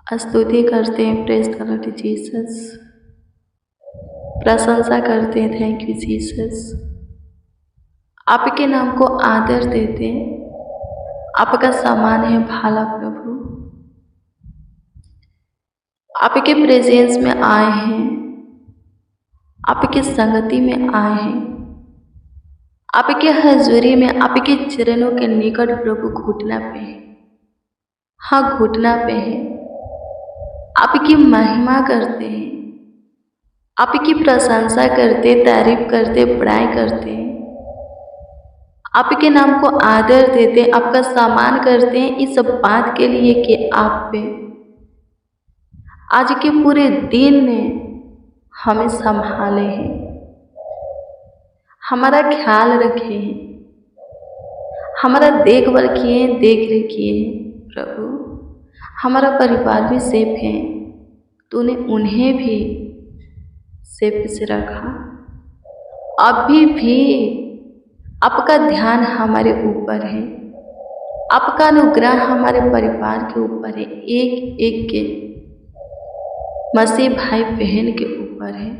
स्तुति करते हैं, प्रेज करते जीसस, प्रशंसा करते हैं, थैंक यू जीसस। आपके नाम को आदर देते हैं। आपका सामान है भाला प्रभु। आपके प्रेजेंस में आए हैं, आपकी संगति में आए हैं, आपके हजूरी में, आपके चरणों के निकट प्रभु घुटना पे है। हाँ, घुटना पे है। आपकी महिमा करते हैं, आपकी प्रशंसा करते, तारीफ करते, बड़ाई करते हैं, आपके नाम को आदर देते, आपका सम्मान करते हैं इस बात के लिए कि आप पे आज के पूरे दिन ने हमें संभाले हैं, हमारा ख्याल रखे हैं, हमारा देखभाल किए हैं, देख रेख किए हैं प्रभु। हमारा परिवार भी सेफ है, तूने उन्हें भी सेफ से रखा। अभी भी आपका ध्यान हमारे ऊपर है, आपका अनुग्रह हमारे परिवार के ऊपर है, एक एक के मसीह भाई बहन के ऊपर है,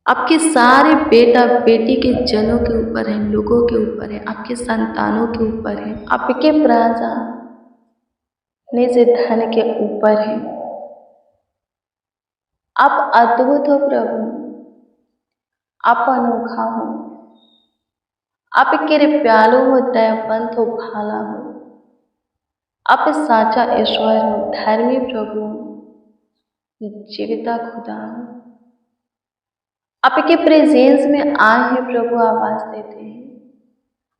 आपके सारे बेटा बेटी के जनों के ऊपर है, लोगों के ऊपर है, आपके संतानों के ऊपर है, आपके प्रजा निज धन के ऊपर है। आप अद्भुत हो प्रभु, आप अनोखा हो, आप कृपालु हो, दयावंत हो, भाला हो, आप साचा ईश्वर हो, धर्मी प्रभु, जीविता खुदा हो। आपके प्रेजेंस में आए हैं प्रभु, आवाज देते हैं,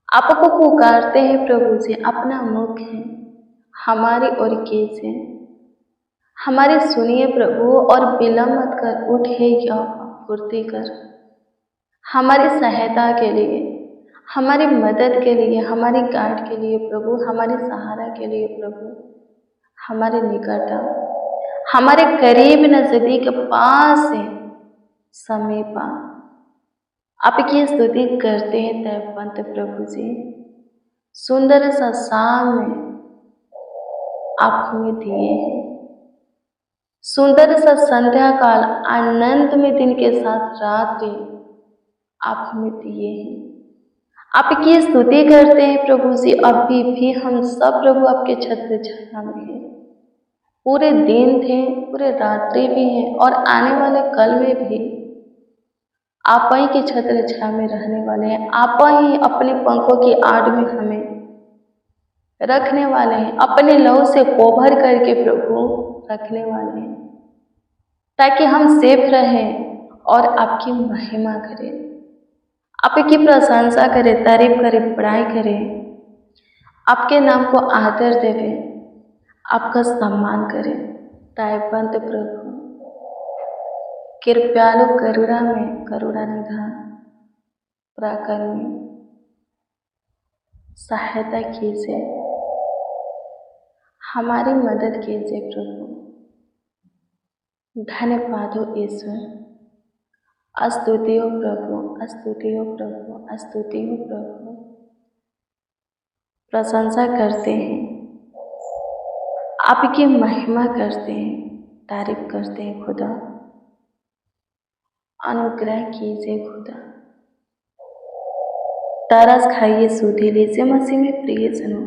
आपको पुकारते हैं प्रभु जी। अपना मुख है हमारी ओर कीजिए, हमारी सुनिए प्रभु, और विलम्ब मत कर, उठे या फुर्ती कर, हमारी सहायता के लिए, हमारी मदद के लिए, हमारी गार्ड के लिए प्रभु, हमारे सहारा के लिए प्रभु, हमारे निकट, हमारे करीब, नजदीक, पास है, समीपा आपकी स्तुति करते हैं दयावंत प्रभु जी। सुंदर सा शाम में आप हमें दिए हैं, सुंदर सा संध्या काल आनंद में दिन के साथ रात्रि आप हमें दिए हैं। आपकी स्तुति करते हैं प्रभु जी। अभी भी हम सब प्रभु आपके छत्र छाया में हैं, पूरे दिन थे, पूरे रात्रि भी हैं, और आने वाले कल में भी आप ही के छत्र छाया में रहने वाले हैं। आप ही अपने पंखों की आड़ में हमें रखने वाले हैं, अपने लहू से कोभर करके प्रभु रखने वाले हैं, ताकि हम सेफ रहें और आपकी महिमा करें, आपकी प्रशंसा करें, तारीफ करें, बड़ाई करें, आपके नाम को आदर देवें, आपका सम्मान करें। दयावंत प्रभु, कृपालु, करुणा में करुणा निधान, पराक्रमी, सहायता कीजिए, हमारी मदद कीजिए प्रभु। धन्यवाद हो ईश्वर, स्तुति हो प्रभु, स्तुति हो प्रभु, स्तुति हो प्रभु। प्रशंसा करते हैं, आपकी महिमा करते हैं, तारीफ करते हैं खुदा। अनुग्रह कीजिए खुदा। तरस खाइए, सूधी लीजिए मसीह में प्रिय जनों।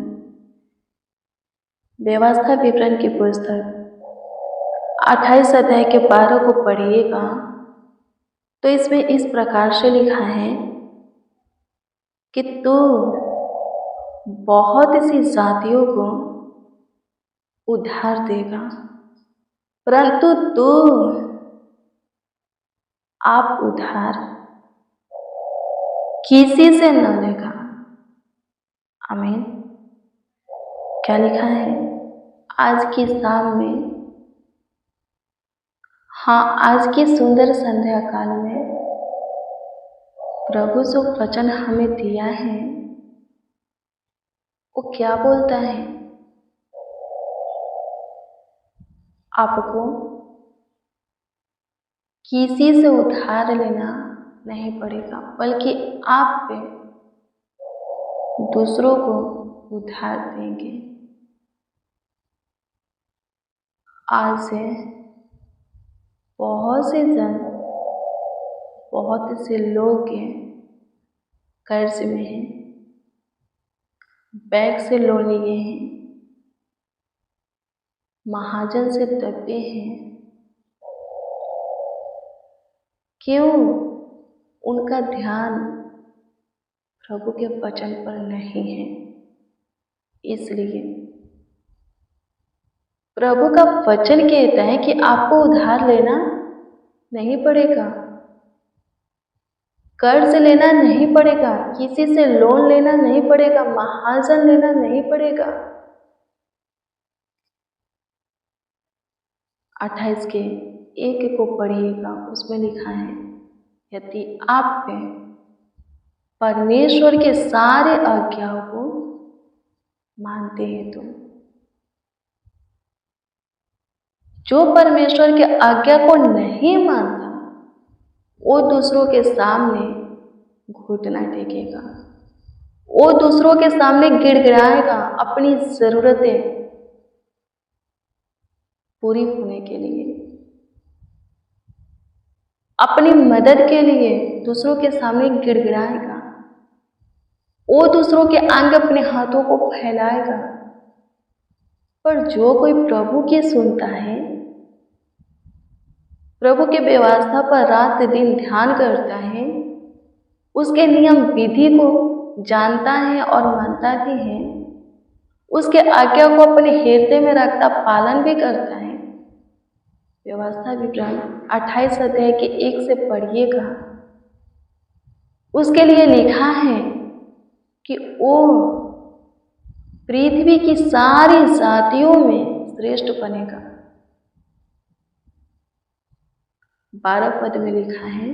व्यवस्था विवरण की पुस्तक 28 अध्याय के 12 को पढ़िएगा तो इसमें इस प्रकार से लिखा है कि तू बहुत सी जातियों को उद्धार देगा, परंतु तू आप उद्धार किसी से न लेगा। आमीन। क्या लिखा है आज की शाम में? हाँ, आज की सुंदर संध्या काल में प्रभु जो वचन हमें दिया है वो क्या बोलता है? आपको किसी से उधार लेना नहीं पड़ेगा, बल्कि आप पे दूसरों को उधार देंगे। आज से बहुत से जन, बहुत से लोग हैं कर्ज में हैं, बैंक से लोन लिए हैं, महाजन से दबे हैं। क्यों? उनका ध्यान प्रभु के वचन पर नहीं है। इसलिए प्रभु का वचन कहता है कि आपको उधार लेना नहीं पड़ेगा, कर्ज लेना नहीं पड़ेगा, किसी से लोन लेना नहीं पड़ेगा, महाजन लेना नहीं पड़ेगा। 28 के 1 को पढ़िएगा, उसमें लिखा है, यदि आप पे परमेश्वर के सारे आज्ञाओं को मानते हैं तो। जो परमेश्वर के आज्ञा को नहीं मानता वो दूसरों के सामने घुटना टेकेगा, वो दूसरों के सामने गिड़गिड़ाएगा अपनी जरूरतें पूरी होने के लिए, अपनी मदद के लिए दूसरों के सामने गिड़गिड़ाएगा, वो दूसरों के आगे अपने हाथों को फैलाएगा। पर जो कोई प्रभु की सुनता है, प्रभु के व्यवस्था पर रात दिन ध्यान करता है, उसके नियम विधि को जानता है और मानता भी है, उसके आज्ञा को अपने हृदय में रखता, पालन भी करता है। व्यवस्था विवरण 28 अध्याय के 1 से पढ़िएगा, उसके लिए लिखा है कि वो पृथ्वी की सारी जातियों में श्रेष्ठ बनेगा। 12 पद में लिखा है,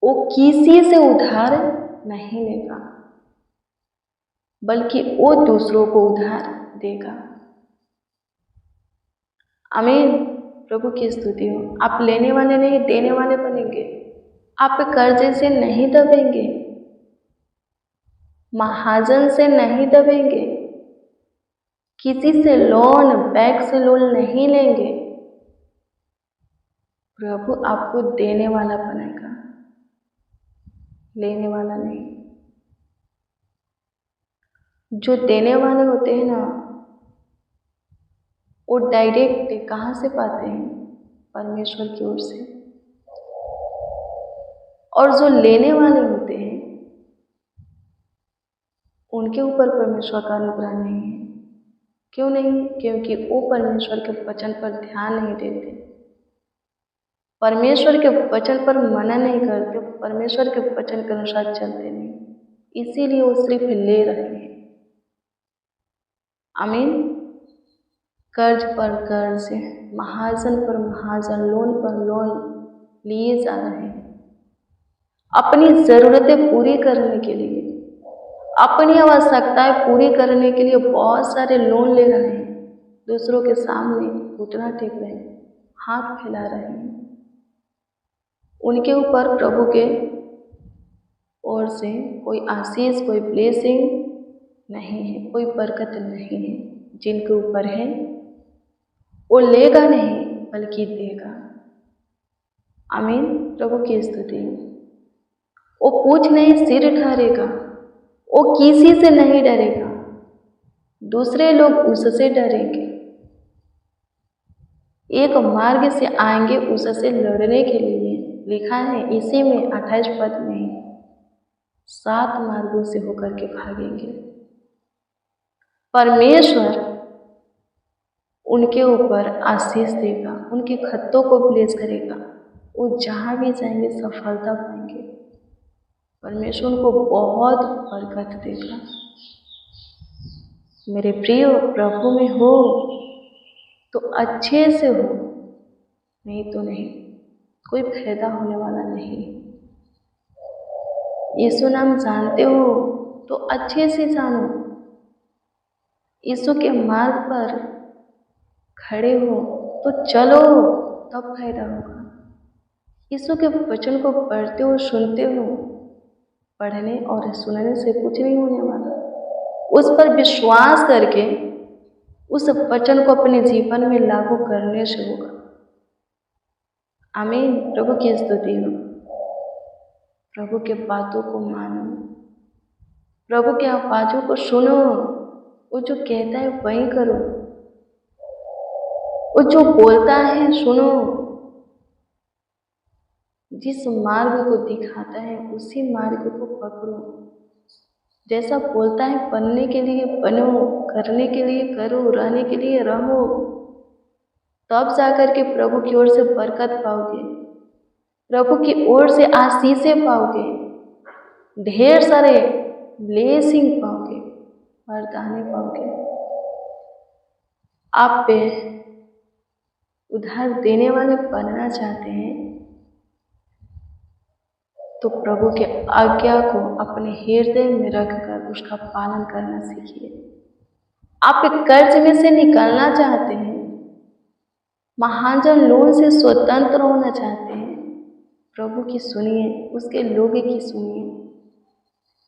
वो किसी से उधार नहीं लेगा, बल्कि वो दूसरों को उधार देगा। आमीन। प्रभु की स्तुति हो। आप लेने वाले नहीं, देने वाले बनेंगे। आप कर्जे से नहीं दबेंगे, महाजन से नहीं दबेंगे, किसी से लोन, बैंक से लोन नहीं लेंगे। प्रभु आपको देने वाला बनाएगा, लेने वाला नहीं। जो देने वाले होते हैं ना, वो डायरेक्ट कहाँ से पाते हैं? परमेश्वर की ओर से। और जो लेने वाले होते हैं उनके ऊपर परमेश्वर का अनुग्रह नहीं है। क्यों नहीं? क्योंकि वो परमेश्वर के वचन पर ध्यान नहीं देते, परमेश्वर के वचन पर मनन नहीं करते, परमेश्वर के वचन के अनुसार चलते नहीं, इसीलिए वो सिर्फ ले रहे हैं। आमीन। कर्ज पर कर्ज, महाजन पर महाजन, लोन पर लोन लिए जा रहे हैं, अपनी जरूरतें पूरी करने के लिए, अपनी आवश्यकताएं पूरी करने के लिए बहुत सारे लोन ले रहे हैं, दूसरों के सामने घुटना टेक रहे हैं, हाथ फैला रहे हैं। उनके ऊपर प्रभु के ओर से कोई आशीष, कोई ब्लेसिंग नहीं है, कोई बरकत नहीं है। जिनके ऊपर है वो लेगा नहीं बल्कि देगा। आमीन। प्रभु की स्तुति। वो पूछ नहीं सिर ठहरेगा, वो किसी से नहीं डरेगा, दूसरे लोग उससे डरेंगे। एक मार्ग से आएंगे उससे लड़ने के लिए, लिखा है इसी में 28 पद में, 7 मार्गों से होकर के भागेंगे। परमेश्वर उनके ऊपर आशीष देगा, उनके खतों को ब्लेस करेगा, वो जहाँ भी जाएंगे सफलता पाएंगे। परमेश्वर उनको बहुत बरकत देगा। मेरे प्रिय, प्रभु में हो तो अच्छे से हो, नहीं तो नहीं, कोई फायदा होने वाला नहीं। यीशु नाम जानते हो तो अच्छे से जानो, यीशु के मार्ग पर खड़े हो तो चलो, तब फायदा होगा। यीशु के वचन को पढ़ते हो, सुनते हो, पढ़ने और सुनने से कुछ नहीं होने वाला। उस पर विश्वास करके उस वचन को अपने जीवन में लागू करने से होगा। आमीन। प्रभु की स्तुति हो। प्रभु के बातों को मानो, प्रभु के आवाजों को सुनो। वो जो कहता है वही करो, वो जो बोलता है सुनो। जिस मार्ग को दिखाता है उसी मार्ग को पकड़ो। जैसा बोलता है बनने के लिए बनो, करने के लिए करो, रहने के लिए रहो, तब जाकर के प्रभु की ओर से बरकत पाओगे, प्रभु की ओर से आशीषें पाओगे, ढेर सारे ब्लेसिंग पाओगे, वरदाने पाओगे। आप पे उधार देने वाले बनना चाहते हैं तो प्रभु के आज्ञा को अपने हृदय में रखकर उसका पालन करना सीखिए। आप कर्ज में से निकलना चाहते हैं, महाजन लोन से स्वतंत्र होना चाहते हैं, प्रभु की सुनिए, उसके लोगों की सुनिए।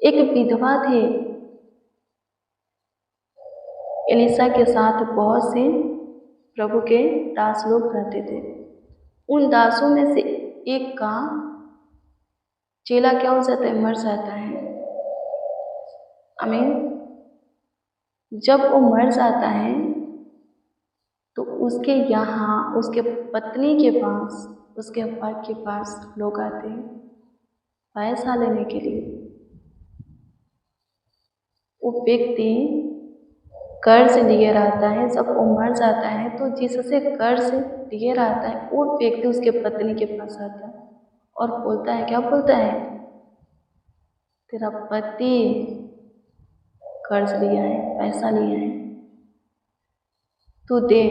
एक विधवा थे, एलिसा के साथ बहुत से प्रभु के दास लोग रहते थे। उन दासों में से एक का चेला क्या हो जाता है, मर जाता है। आमीन। जब वो मर जाता है तो उसके यहाँ उसके पत्नी के पास, उसके अब्बा के पास लोग आते हैं पैसा लेने के लिए। वो व्यक्ति कर्ज लिए रहता है। जब वो मर जाता है तो जिससे कर्ज लिए रहता है वो व्यक्ति उसके पत्नी के पास आता है और बोलता है, क्या बोलता है, तेरा पति कर्ज लिया है, पैसा लिया है, तू दे।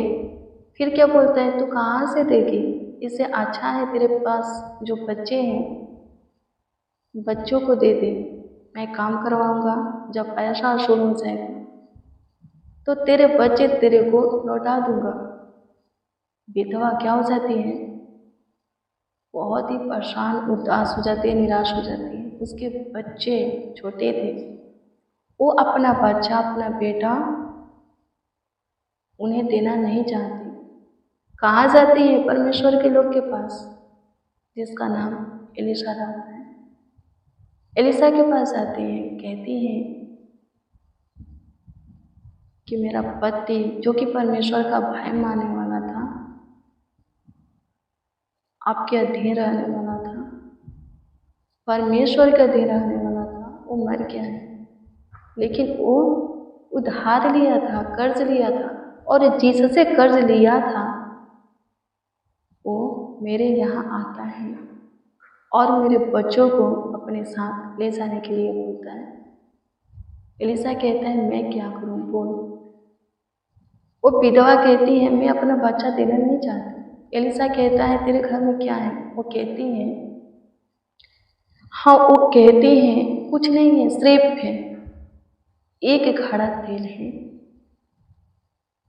फिर क्या बोलता है, तू कहाँ से देगी, इससे अच्छा है तेरे पास जो बच्चे हैं बच्चों को दे दे, मैं काम करवाऊंगा, जब पैसा वसूल हो जाएगा तो तेरे बच्चे तेरे को लौटा दूंगा। विधवा क्या हो जाती है, बहुत ही परेशान, उदास हो जाती है, निराश हो जाती है। उसके बच्चे छोटे थे, वो अपना बच्चा, अपना बेटा उन्हें देना नहीं चाहती। कहाँ जाती है, परमेश्वर के लोग के पास, जिसका नाम एलिसा रहता है। एलिसा के पास आती है, कहती है कि मेरा पति जो कि परमेश्वर का भाई मानने वाला था, आपके अधीन रहने वाला था, परमेश्वर के अधीन रहने वाला था, वो मर गया है। लेकिन वो उधार लिया था, कर्ज लिया था, और जिससे कर्ज लिया था वो मेरे यहाँ आता है और मेरे बच्चों को अपने साथ ले जाने के लिए बोलता है। एलिसा कहता है, मैं क्या करूं, बोल। वो विधवा कहती है, मैं अपना बच्चा देना नहीं चाहती। एलिसा कहता है, तेरे घर में क्या है। वो कहती है, हाँ, वो कहती है कुछ नहीं है, सिर्फ है एक घड़ा तेल है।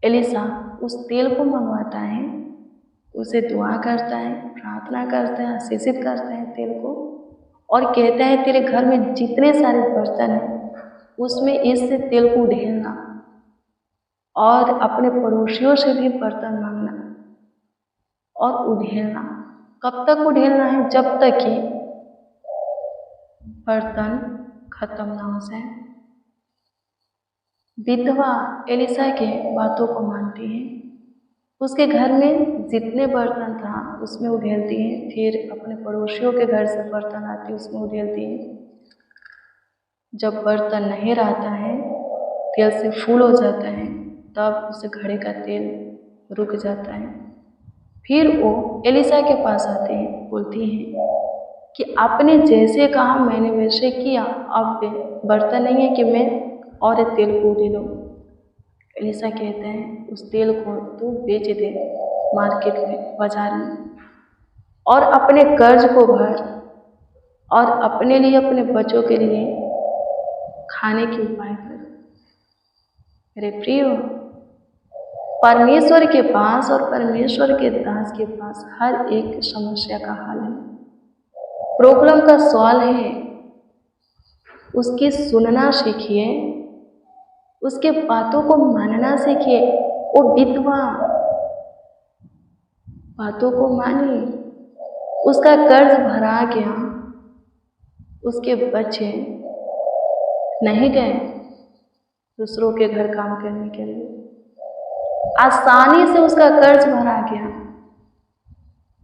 एलिसा उस तेल को मंगवाता है, उसे दुआ करता है, प्रार्थना करता है, आशीषित करता है तेल को, और कहता है तेरे घर में जितने सारे बर्तन हैं उसमें इससे तेल को ढेलना और अपने पड़ोसियों से भी बर्तन मांगना और उधेलना। कब तक उधेलना है, जब तक कि बर्तन खत्म ना हो जाए। विधवा एलिसा के बातों को मानती है, उसके घर में जितने बर्तन था उसमें उधेलती है, फिर अपने पड़ोसियों के घर से बर्तन आते उसमें उधेलती है। जब बर्तन नहीं रहता है, तेल से फूल हो जाता है, तब उस घड़े का तेल रुक जाता है। फिर वो एलिसा के पास आते हैं, बोलती हैं कि आपने जैसे कहा मैंने वैसे किया, अब बर्तन नहीं है कि मैं और तेल को दे दो। एलिसा कहते हैं, उस तेल को तू बेच दे मार्केट में, बाजार में, और अपने कर्ज को भर और अपने लिए, अपने बच्चों के लिए खाने की उपाय कर। मेरे प्रिय, परमेश्वर के पास और परमेश्वर के दास के पास हर एक समस्या का हल है, प्रॉब्लम का सवाल है। उसकी सुनना सीखिए, उसके बातों को मानना सीखिए, वो विधवा बातों को मानी, उसका कर्ज भरा गया, उसके बच्चे नहीं गए दूसरों के घर काम करने के लिए, आसानी से उसका कर्ज भरा गया,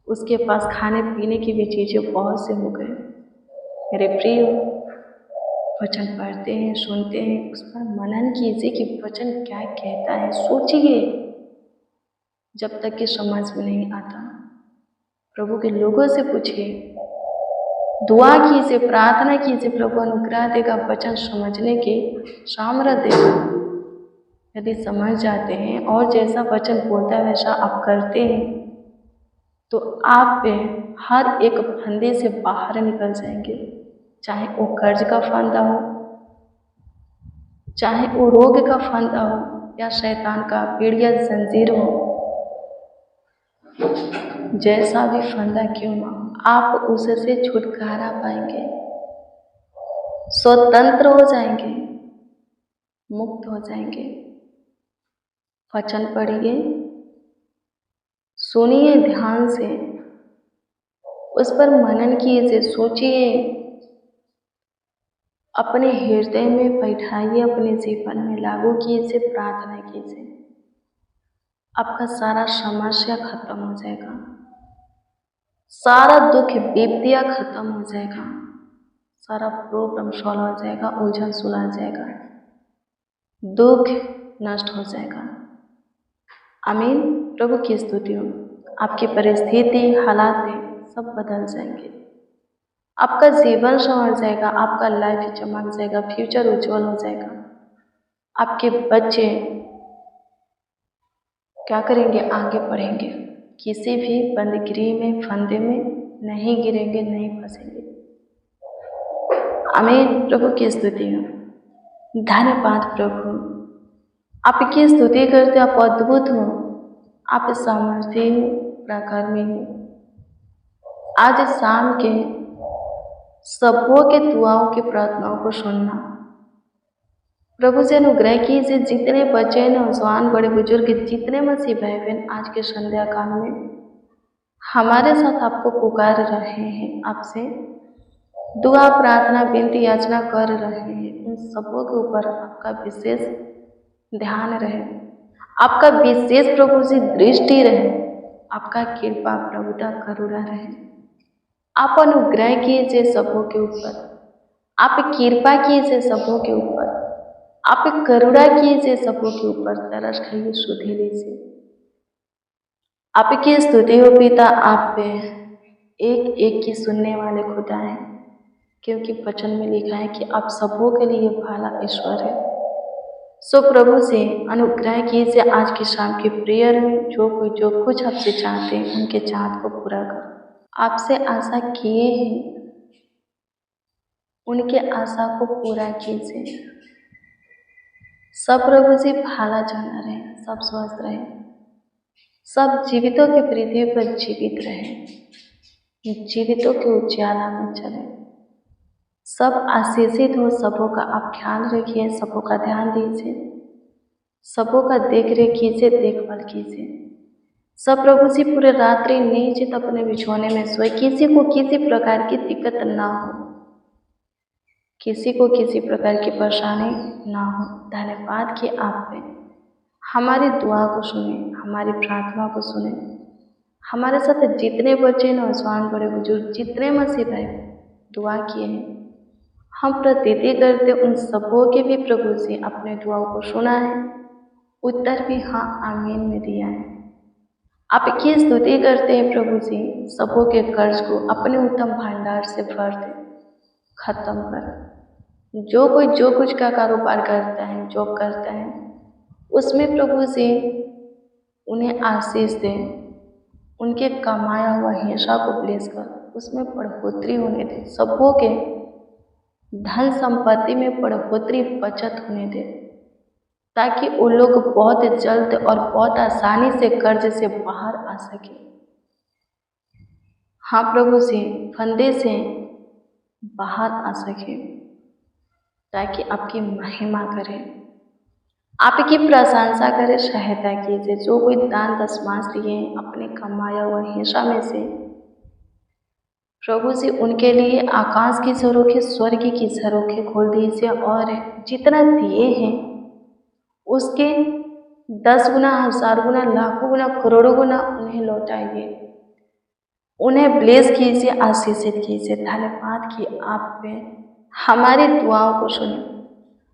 उसके पास खाने पीने की भी चीजें बहुत से हो गए। मेरे प्रिय, वचन पढ़ते हैं, सुनते हैं, उस पर मनन कीजिए कि वचन क्या कहता है, सोचिए। जब तक कि समझ में नहीं आता, प्रभु के लोगों से पूछिए, दुआ कीजिए, प्रार्थना कीजिए, प्रभु अनुग्रह देगा, वचन समझने की सामर्थ्य देगा। यदि समझ जाते हैं और जैसा वचन बोलता है वैसा आप करते हैं, तो आप पे हर एक फंदे से बाहर निकल जाएंगे, चाहे वो कर्ज का फंदा हो, चाहे वो रोग का फंदा हो, या शैतान का पीड़िया जंजीर हो। जैसा भी फंदा क्यों ना हो, आप उससे छुटकारा पाएंगे, स्वतंत्र हो जाएंगे, मुक्त हो जाएंगे। वचन पढ़िए, सुनिए ध्यान से, उस पर मनन कीजिए, सोचिए, अपने हृदय में बैठाइए, अपने जीवन में लागू कीजिए, प्रार्थना कीजिए। आपका सारा समस्या खत्म हो जाएगा, सारा दुख विपत्तियां खत्म हो जाएगा, सारा प्रॉब्लम सॉल्व हो जाएगा, उलझन सुलझ जाएगा, दुख नष्ट हो जाएगा। आमीन। प्रभु की स्तुति हो। आपकी परिस्थिति, हालात सब बदल जाएंगे, आपका जीवन संवर जाएगा, आपका लाइफ चमक जाएगा, फ्यूचर उज्जवल हो जाएगा। आपके बच्चे क्या करेंगे? आगे बढ़ेंगे, किसी भी बंदगिरी में, फंदे में नहीं गिरेंगे, नहीं फंसेंगे। आमीन। प्रभु की स्तुति हो। धन्यवाद प्रभु, आपकी स्तुति करते, आप अद्भुत हो, आप सामर्थ्य हो, प्रकर्मी हो। आज शाम के सबों के दुआओं की प्रार्थनाओं को सुनना प्रभु से अनुग्रह कीजिए। जितने बच्चे, नौजवान, बड़े बुजुर्ग, जितने मसीह भाई बहन आज के संध्या काल में हमारे साथ आपको पुकार रहे हैं, आपसे दुआ, प्रार्थना, विनती, याचना कर रहे हैं, उन सबों के ऊपर आपका विशेष ध्यान रहे, आपका विशेष प्रभु से दृष्टि रहे, आपका कृपा, प्रभुता, करुणा रहे। आप अनुग्रह कीजिए सबों के ऊपर, आप कृपा कीजिए सबों के ऊपर, आप करुणा कीजिए सबों के ऊपर, तरस खाइए, सुधे से। आपकी स्तुति हो पिता, आप पे एक एक की सुनने वाले खुदा हैं, क्योंकि वचन में लिखा है कि आप सबों के लिए भला ईश्वर है। सो प्रभु से अनुग्रह कीजिए आज की शाम की प्रेयर में, जो कोई जो कुछ आपसे चाहते हैं उनके चाहत को पूरा करो। आपसे आशा किए हैं, उनके आशा को पूरा कीजिए। सब प्रभु जी भला जाना रहे, सब स्वस्थ रहे, सब जीवितों की पृथ्वी पर जीवित रहे, जीवितों के उजाला में चले, सब आशीषित हो। सबों का आप ख्याल रखिए, सबों का ध्यान दीजिए, सबों का देख रेख कीजिए, देखभाल कीजिए। सब प्रभु जी पूरे रात्रि नीचे अपने बिछौने में सोए, किसी को किसी प्रकार की दिक्कत ना हो, किसी को किसी प्रकार की परेशानी ना हो। धन्यवाद कि आप पे हमारी दुआ को सुने, हमारी प्रार्थना को सुने। हमारे साथ जितने बच्चे, नौजवान, बड़े बुजुर्ग, जितने मसीह भाई दुआ किए हैं, हम प्रतीति करते उन सबों के भी प्रभु से अपने दुआओं को सुना है, उत्तर भी हाँ आमीन में दिया है। आपकी स्तुति करते हैं प्रभु जी, सबों के कर्ज को अपने उत्तम भंडार से भर दे, खत्म कर। जो कोई जो कुछ का कारोबार करता है, जॉब करता है, उसमें प्रभु जी उन्हें आशीष दे, उनके कमाया हुआ हिस्सा को ब्लेस कर, उसमें बढ़ोतरी होने दे, सबों के धन संपत्ति में बढ़ोतरी, बचत होने दे, ताकि उन लोग बहुत जल्द और बहुत आसानी से कर्ज से बाहर आ सके। हाँ प्रभु से फंदे से बाहर आ सके, ताकि आपकी महिमा करें। आपकी प्रशंसा करे, सहायता कीजिए। जो कोई दान दशमांश दिए अपने कमाया हुआ हिस्सा में से, प्रभु जी उनके लिए आकाश की झरोखे, स्वर्ग की झरोखे खोल दीजिए और जितना दिए हैं उसके 10 गुना, 1000 गुना, लाखों गुना, करोड़ों गुना उन्हें लौटाइए। उन्हें ब्लेस कीजिए, आशीषित कीजिए। धन्यवाद कि आप हमारी दुआओं को सुने,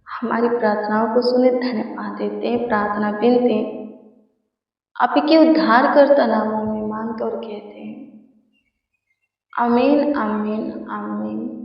हमारी प्रार्थनाओं को सुने। धन्यवाद देते हैं, प्रार्थना विनते आपके उद्धारकर्ता नामों में मांगते और कहते हैं आमीन, आमीन, आमीन।